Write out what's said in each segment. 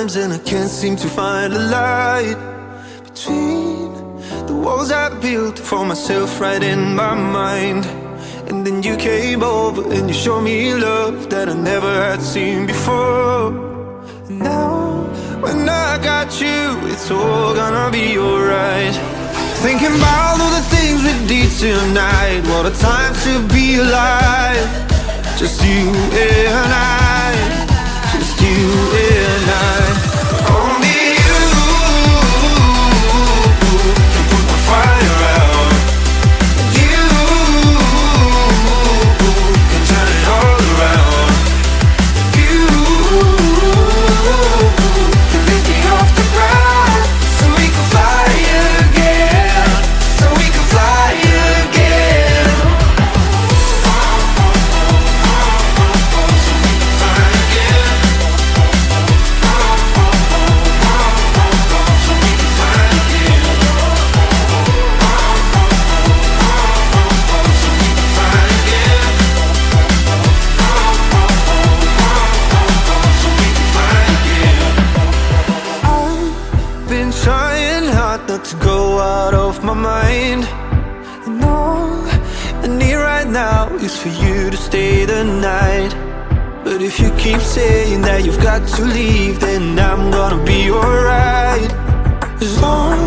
times and I can't seem to find a light between the walls I built for myself right in my mind. And then you came over and you showed me love that I never had seen before. Now, when I got you, it's all gonna be alright. Thinking about all the things we did tonight. What a time to be alive. Just you and I. Just you and I. Only you can put the fire out. You can turn it all around. You can lift me off the ground so we can fly again. So we can fly again. Been trying hard not to go out of my mind. And all I need right now is for you to stay the night. But if you keep saying that you've got to leave, then I'm gonna be alright. As long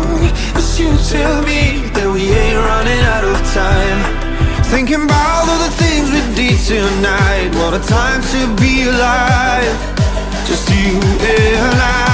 as you tell me that we ain't running out of time. Thinking about all the things we did tonight. What a time to be alive. Just you and I.